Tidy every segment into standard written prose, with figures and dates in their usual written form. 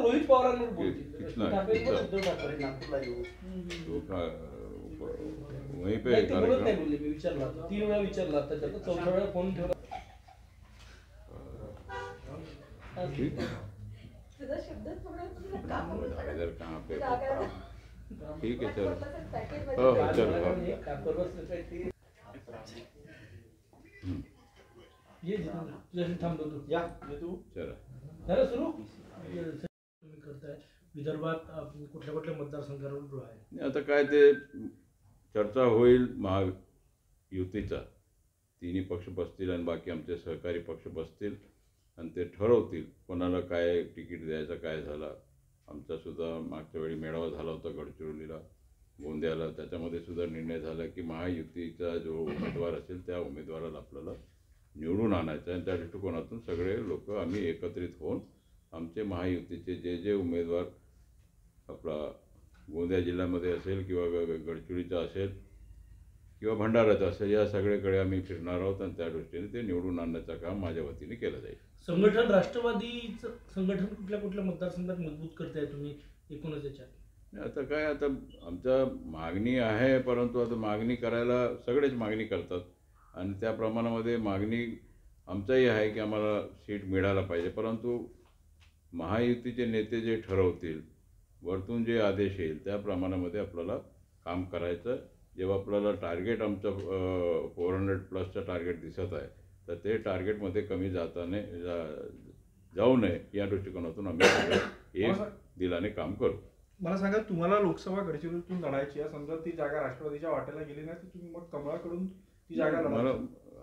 रोहित पवारांवर बोलतील, कितना ठाकरेंवर उद्धव ठाकरे नागपूरला येऊ वहीं पे नाही, ते बोलत नाही बोलले. मी विचारला 3 वेळा विचारला, त्याच्यात 4थ्या वेळा फोन ठेवला. ठीक है इधर कहाँ पे ठीक है चलो चलो ये थांबलो तू या तू चला झालं सुरू तुम्ही करताय. विदर्भात कुठल्या कुठल्या मतदारसंघावर आहे आता काय ते चर्चा होईल महायुतीचा. तिन्ही पक्ष बसतील आणि बाकी आमचे सहकारी पक्ष बसतील आणि ते ठरवतील कोणाला काय तिकीट द्यायचं. काय झालं आमचासुद्धा मागच्या वेळी मेळावा झाला होता गडचिरोलीला, गोंदियाला. त्याच्यामध्ये सुद्धा निर्णय झाला की महायुतीचा जो उमेदवार असेल त्या उमेदवाराला आपल्याला निवडून आणायचं आहे. त्या दृष्टिकोनातून सगळे लोक आम्ही एकत्रित होऊन आमचे महायुतीचे जे जे उमेदवार आपला गोंदिया जिल्ह्यामध्ये असेल किंवा गडचिरोलीचा असेल किंवा भंडाराचा असेल या सगळीकडे आम्ही फिरणार आहोत आणि त्या दृष्टीने ते निवडून आणण्याचं काम माझ्या वतीने केलं जाईल. संघटन राष्ट्रवादीचं संघटन कुठल्या कुठल्या मतदारसंघात मजबूत करताय तुम्ही एकूणच याच्यात? आता काय आता आमचा मागणी आहे, परंतु आता मागणी करायला सगळेच मागणी करतात आणि त्या प्रमाणामध्ये मागणी आमचाही आहे की आम्हाला सीट मिळायला पाहिजे. परंतु महायुतीचे नेते जे ठरवतील वरतून जे आदेश येईल त्या प्रमाणामध्ये आपल्याला काम करायचं. जेव्हा आपल्याला टार्गेट आमचं 400+ टार्गेट दिसत आहे तर ते टार्गेटमध्ये कमी जाऊ नये या दृष्टिकोनातून आम्ही एक दिलाने काम करू. मला सांगा, तुम्हाला लोकसभा गडचिरोलीतून लढायची आहे, समजा ती जागा राष्ट्रवादीच्या वाट्याला गेली नाही तर तुम्ही मग कमळाकडून ती जागा मला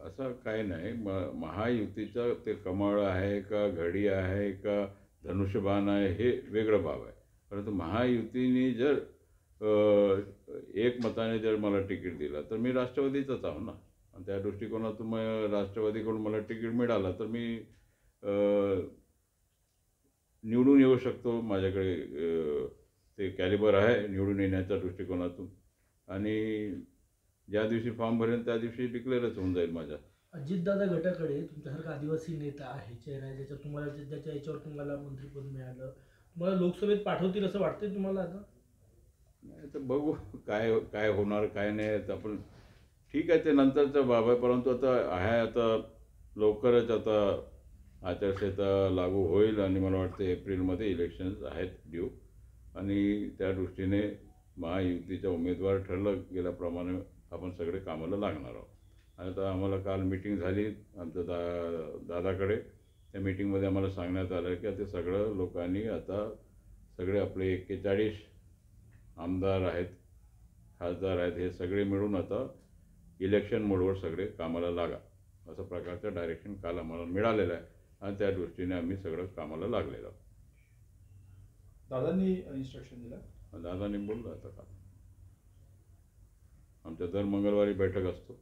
असं काही नाही. महायुतीचं ते कमळ आहे का घडी आहे का धनुष्यबाण आहे हे वेगळं बाब आहे. परंतु महायुतीने जर एक मताने जर मला तिकीट दिलं तर मी राष्ट्रवादीचाच आहो ना. आणि त्या दृष्टिकोनातून मग राष्ट्रवादीकडून मला तिकीट मिळालं तर मी निवडून येऊ शकतो. माझ्याकडे ते कॅलिबर आहे निवडून येण्याच्या दृष्टिकोनातून. आणि ज्या दिवशी फॉर्म भरेल त्या दिवशी डिक्लेअरच होऊन जाईल माझ्या. अजितदादा गटाकडे तुमच्यासारखा आदिवासी नेता आहे, चेहरा ज्याच्या तुम्हाला ज्याच्या याच्यावर तुम्हाला मंत्रिपद मिळालं, तुम्हाला लोकसभेत पाठवतील असं वाटतंय तुम्हाला आता? नाही तर बघू काय काय होणार काय नाही. तर आपण ठीक आहे ते नंतरचं बाब आहे. परंतु आता आहे आता लवकरच आता आचारसंहिता लागू होईल आणि मला वाटतं एप्रिलमध्ये इलेक्शन्स आहेत ड्यू. आणि त्या दृष्टीने महायुतीचा उमेदवार ठरलं गेल्याप्रमाणे आपण सगळे कामाला लागणार आहोत. आता आम्हाला काल मीटिंग झाली आमच्या दादाकडे. त्या मीटिंगमध्ये आम्हाला सांगण्यात आलं की आता सगळं लोकांनी आता सगळे आपले 41 आमदार आहेत, खासदार आहेत, हे सगळे मिळून आता इलेक्शन मोडवर सगळे कामाला लागा असं प्रकारचं डायरेक्शन काल आम्हाला मिळालेलं आहे आणि त्या दृष्टीने आम्ही सगळं कामाला लागलेलो आहोत. दादांनी इन्स्ट्रक्शन दिलं? दादांनी बोललं आता काल आमच्या दर मंगळवारी बैठक असतो.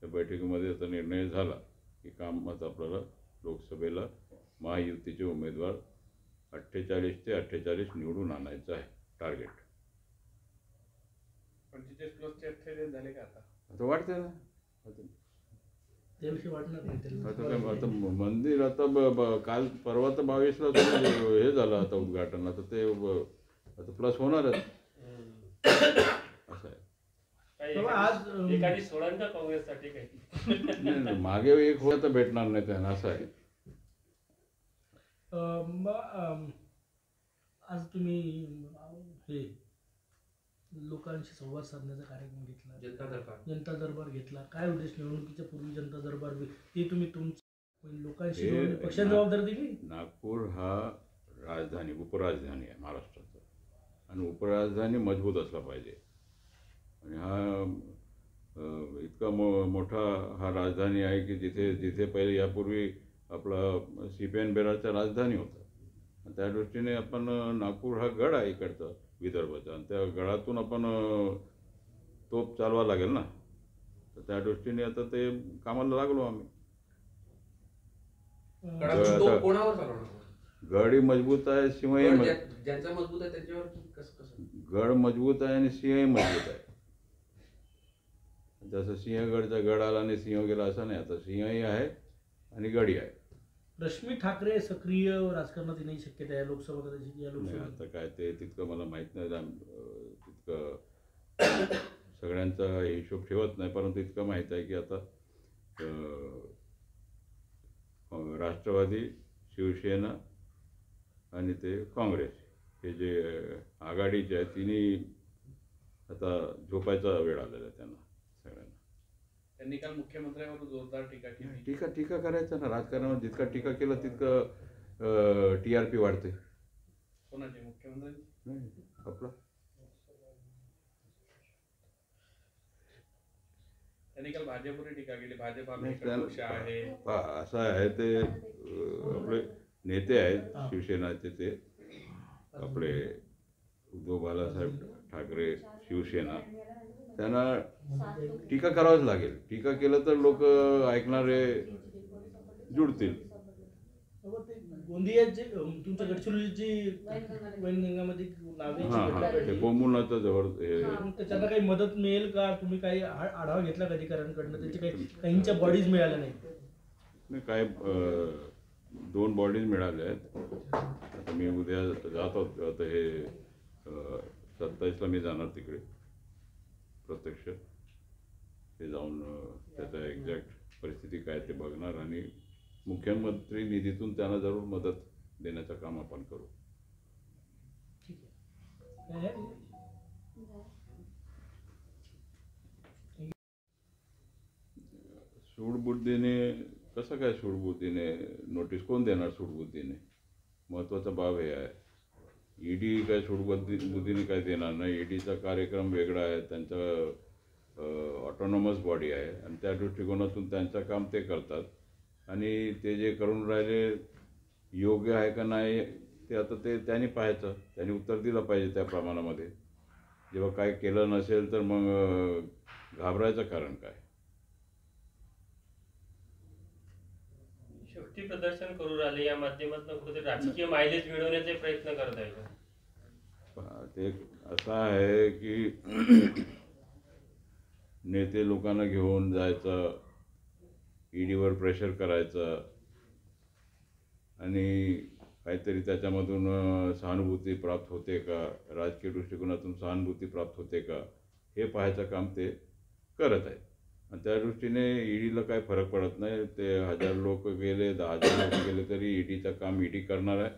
त्या बैठकीमध्ये आता निर्णय झाला की काम आता आपल्याला लोकसभेला महायुतीचे उमेदवार 48 ते 48 निवडून आणायचं आहे टार्गेट. 45+चे 48 झाले का आता? आता वाटते ना त्याविषयी वाटणार नाही आता काय आता मंदिर आता काल परवा तर 22ला हे झालं आता उद्घाटन. आता ते आता प्लस होणारच असं आहे. आज एखादी सोडण का काँग्रेससाठी काही नाही मागे एक होता भेटणार नाही त्यांना असं आहे. आज तुम्ही हे लोकांशी संवाद साधण्याचा कार्यक्रम घेतला, जनता दरबार घेतला. काय उद्देश? निवडणुकीच्या पूर्वी जनता दरबार ते तुम्ही तुमच्या लोकांशी पक्षाची जबाबदारी दिली. नागपूर हा राजधानी उपराजधानी आहे महाराष्ट्राचा आणि उपराजधानी मजबूत असला पाहिजे. आणि हा इतका मोठा हा राजधानी आहे की जिथे पहिले यापूर्वी आपला CPN बेरारचा राजधानी होता. त्या दृष्टीने आपण नागपूर हा गड आहे इकडचा विदर्भाचा आणि त्या गडातून आपण तोप चालवा लागेल ना. तर त्या दृष्टीने आता ते कामाला लागलो आम्ही. गडही मजबूत आहे, सिंहही ज्यांचा मजबूत आहे त्याच्यावर कसं गड मजबूत आहे आणि सिंहही मजबूत आहे. जसं सिंहगडचा गड आला आणि सिंह गेला असं नाही. आता सिंहही आहे आणि गडही आहे. रश्मी ठाकरे सक्रिय राजकारणात येण्याची शक्यता आहे लोकसभा कदाचित या नाही, लोकसभा आता काय ते तितकं मला माहीत नाही. तितकं सगळ्यांचा हिशोब ठेवत नाही, परंतु इतकं माहीत आहे की आता राष्ट्रवादी, शिवसेना आणि ते काँग्रेस हे जे आघाडीचे आहे तिन्ही आता झोपायचा वेळ आलेला आहे त्यांना सगळ्यांना. त्यांनी काल मुख्यमंत्र्यांवर जोरदार टीका केली. टीका करायचं ना, राजकारणावर जितका टीका केलं तितकं TRP वाढते. कोणाचे? मुख्यमंत्र्यांची? नाही, आपला त्यांनी काल भाजपवर टीका केली. भाजप हा नाही, मेकळ पक्ष आहे. असं आहे ते आपले नेते आहेत शिवसेनाचे, ते आपले उद्धव बाळासाहेब ठाकरे शिवसेना, त्यांना टीका करावंच लागेल. टीका केलं तर लोक ऐकणारे जुडतील. गोंदियाचे तुमच्या गडचिरोलीची वैनगंगामध्ये नावे ते कोमुनाचं जवळ त्याच्याला काही मदत मिळेल का? तुम्ही काही आढावा घेतला का अधिकाऱ्यांकडनं? त्याची काहींच्या बॉडीज मिळाल्या नाही. काय 2 बॉडीज मिळाल्या आहेत. आता मी उद्या जात होतो. आता हे 27ला मी जाणार तिकडे प्रत्यक्ष. ते जाऊन त्याचा एक्झॅक्ट परिस्थिती काय ते बघणार आणि मुख्यमंत्री निधीतून त्यांना जरूर मदत देण्याचं काम आपण करू. सूडबुद्धीने कसं काय? सूडबुद्धीने नोटीस कोण देणार? सूडबुद्धीने महत्त्वाचा बाब हे आहे. ईडी काय सूडबुद्धीने काय देणार नाही. ईडीचा कार्यक्रम वेगळा आहे, त्यांचा ऑटोनॉमस बॉडी आहे आणि त्या दृष्टिकोनातून त्यांचं काम ते करतात. आणि ते जे करून राहिले योग्य आहे का नाही ते आता ते त्यांनी पाहायचं, त्यांनी उत्तर दिलं पाहिजे त्या प्रमाणामध्ये. जेव्हा काय केलं नसेल तर मग घाबरायचं कारण काय? शक्ती प्रदर्शन करू राहिले, या माध्यमातून कुठेतरी राजकीय मायलेज मिळवण्याचे प्रयत्न करत आहे का? ते असं आहे की नेते लोकांना घेऊन जायचं, ईडीवर प्रेशर करायचं आणि काहीतरी त्याच्यामधून सहानुभूती प्राप्त होते का, राजकीय दृष्टिकोनातून सहानुभूती प्राप्त होते का, हे पाहायचं काम ते करत आहेत. आणि त्या दृष्टीने ईडीला काही फरक पडत नाही. ते 1000 लोक गेले, 10,000 लोक गेले तरी ईडीचं काम ईडी करणार आहे.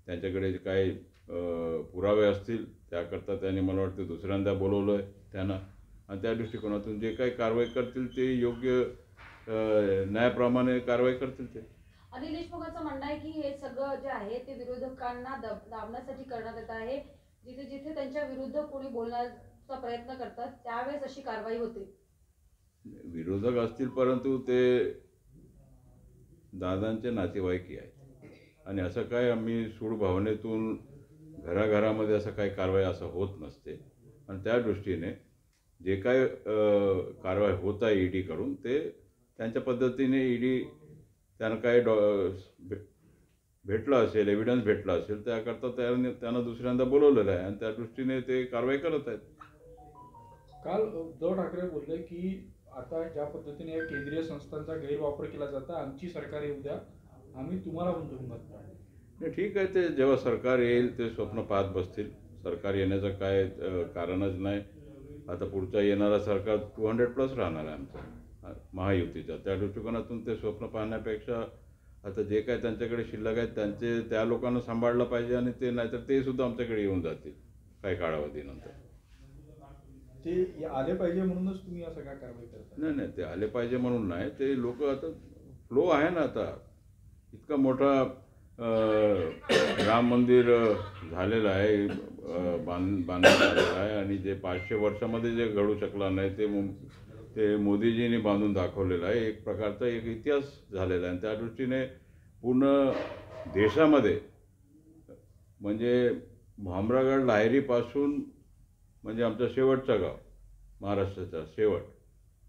त्यांच्याकडे काय पुरावे असतील त्याकरता त्यांनी मला वाटतं दुसऱ्यांदा बोलवलं आहे त्यांना. आणि त्या दृष्टिकोनातून जे काही कारवाई करतील ते योग्य न्यायाप्रमाणे कारवाई करतील. ते अनिल देशमुखांचं म्हणणं आहे की हे सगळं जे आहे ते विरोधकांना दाबण्यासाठी करण्यात येत आहे. जिथे जिथे त्यांच्या विरुद्ध कोणी बोलण्याचा प्रयत्न करतात त्यावेळेस अशी कारवाई होते. विरोधक असतील परंतु ते दादांचे नातेवाईक आहेत आणि असं काय आम्ही सूड भावनेतून घराघरामध्ये असं काही कारवाई असं होत नसते. आणि त्या दृष्टीने जे काय कारवाई होत आहे ईडी करून ते त्यांच्या पद्धतीने ईडी त्यांना काय भेटलं असेल, एव्हिडन्स भेटला असेल त्याकरता त्यांना दुसऱ्यांदा बोलवलेलं आहे आणि त्या दृष्टीने ते कारवाई करत आहेत. काल उद्धव ठाकरे बोलले की आता ज्या पद्धतीने या केंद्रीय संस्थांचा गैरवापर केला जातो, आमची सरकार येऊ द्या, आम्ही तुम्हाला बंधून घालतो. नाही, ठीक आहे. ते जेव्हा सरकार येईल ते स्वप्न पाहत बसतील. सरकार येण्याचं काय कारणच नाही. आता पुढचा येणारा सरकार 200+ राहणार आहे आमचं महायुतीचा. त्या दृष्टिकोनातून ते स्वप्न पाहण्यापेक्षा आता जे काय त्यांच्याकडे शिल्लक आहेत त्या लोकांना सांभाळलं पाहिजे आणि ते नाहीतर ते सुद्धा आमच्याकडे येऊन जातील काही कालावधीनंतर. ते आले पाहिजे म्हणूनच तुम्ही या सगळ्या कारवाई करता? नाही, ते आले पाहिजे म्हणून नाही. ते लोक आता फ्लो आहे ना. आता इतका मोठा राम मंदिर झालेलं आहे, बांधण्यात आलेलं आहे आणि जे 500 वर्षामध्ये जे घडू शकलं नाही ते मोदीजींनी बांधून दाखवलेलं आहे. एक प्रकारचा एक इतिहास झालेला आहे. आणि त्या दृष्टीने पूर्ण देशामध्ये म्हणजे भामरागड लाहेरीपासून म्हणजे आमचं शेवटचं गाव, महाराष्ट्राचा शेवट,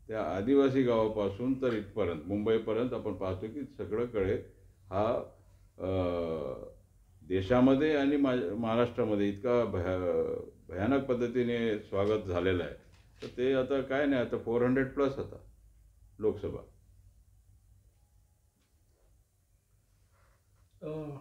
त्या आदिवासी गावापासून तर इथपर्यंत मुंबईपर्यंत आपण पाहतो की सगळीकडे हा देशामध्ये आणि महाराष्ट्रामध्ये इतका भयानक पद्धतीने स्वागत झालेलं आहे. तर ते आता काय नाही, आता 400+ आता लोकसभा. अं,